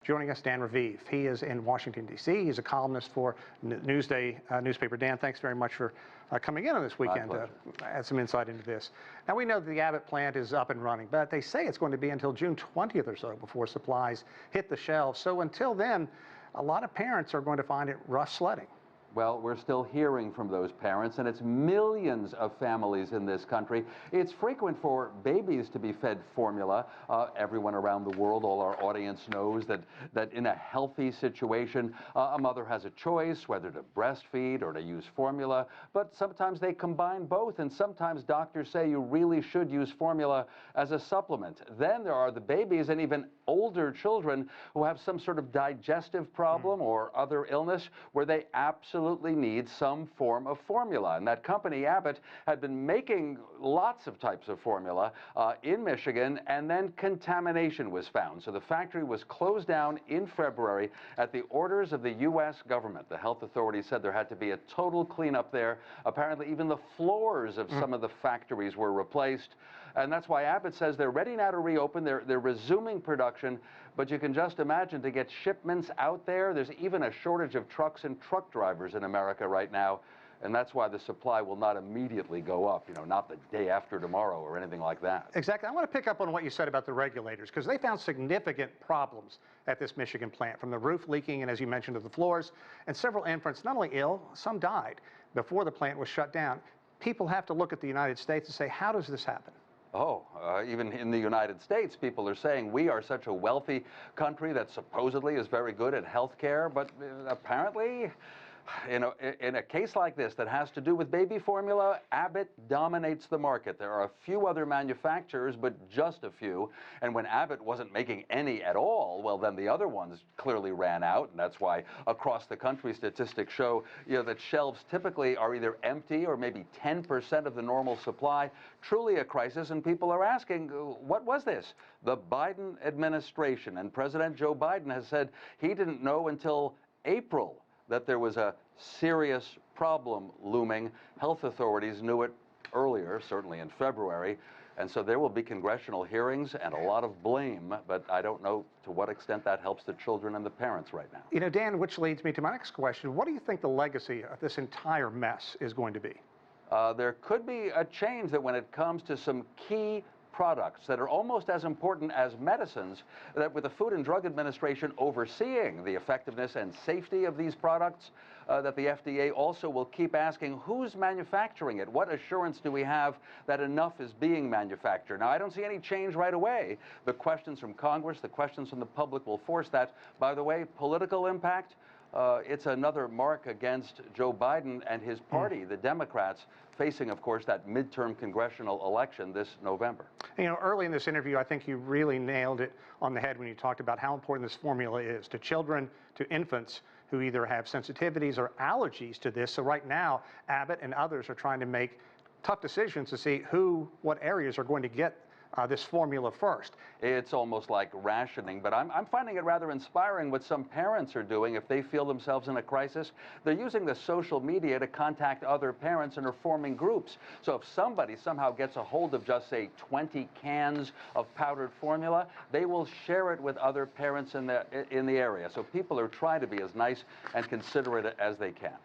Joining us, Dan Raviv. He is in Washington, D.C. He's a columnist for Newsday newspaper. Dan, thanks very much for coming in on this weekend to add some insight into this. Now, we know that the Abbott plant is up and running, but they say it's going to be until June 20th or so before supplies hit the shelves. So until then, a lot of parents are going to find it rough sledding. Well, we're still hearing from those parents, and it's millions of families in this country. It's frequent for babies to be fed formula. Everyone around the world, all our audience knows that in a healthy situation, a mother has a choice whether to breastfeed or to use formula, but sometimes they combine both, and sometimes doctors say you really should use formula as a supplement. Then there are the babies and even older children who have some sort of digestive problem or other illness where they absolutely need some form of formula. And that company, Abbott, had been making lots of types of formula in Michigan, and then contamination was found. So the factory was closed down in February at the orders of the U.S. government. The health authorities said there had to be a total cleanup there. Apparently, even the floors of some of the factories were replaced. And that's why Abbott says they're ready now to reopen. They're resuming production. But you can just imagine, to get shipments out there, there's even a shortage of trucks and truck drivers in America right now. And that's why the supply will not immediately go up, not the day after tomorrow or anything like that. Exactly. I want to pick up on what you said about the regulators, because they found significant problems at this Michigan plant, from the roof leaking and, as you mentioned, to the floors, and several infants not only ill, some died before the plant was shut down. People have to look at the United States and say, how does this happen? Even in the United States, people are saying we are such a wealthy country that supposedly is very good at health care, but apparently, in a case like this that has to do with baby formula, Abbott dominates the market. There are a few other manufacturers, but just a few. And when Abbott wasn't making any at all, well, then the other ones clearly ran out. And that's why across the country, statistics show that shelves typically are either empty or maybe 10% of the normal supply. Truly a crisis. And people are asking, what was this? The Biden administration. And President Joe Biden has said he didn't know until April that there was a serious problem looming. Health authorities knew it earlier, certainly in February, and so there will be congressional hearings and a lot of blame, but I don't know to what extent that helps the children and the parents right now. Dan, which leads me to my next question. What do you think the legacy of this entire mess is going to be? There could be a change that when it comes to some key products that are almost as important as medicines, that with the Food and Drug Administration overseeing the effectiveness and safety of these products, that the FDA also will keep asking who's manufacturing it. What assurance do we have that enough is being manufactured? Now, I don't see any change right away. The questions from Congress, the questions from the public will force that. By the way, political impact, it's another mark against Joe Biden and his party, the Democrats, facing, of course, that midterm congressional election this November. Early in this interview, I think you really nailed it on the head when you talked about how important this formula is to children, to infants who either have sensitivities or allergies to this. So right now, Abbott and others are trying to make tough decisions to see what areas are going to get this formula first. It's almost like rationing, but I'm finding it rather inspiring what some parents are doing if they feel themselves in a crisis. They're using the social media to contact other parents and are forming groups. So if somebody somehow gets a hold of just, say, 20 cans of powdered formula, they will share it with other parents in the area. So people are trying to be as nice and considerate as they can.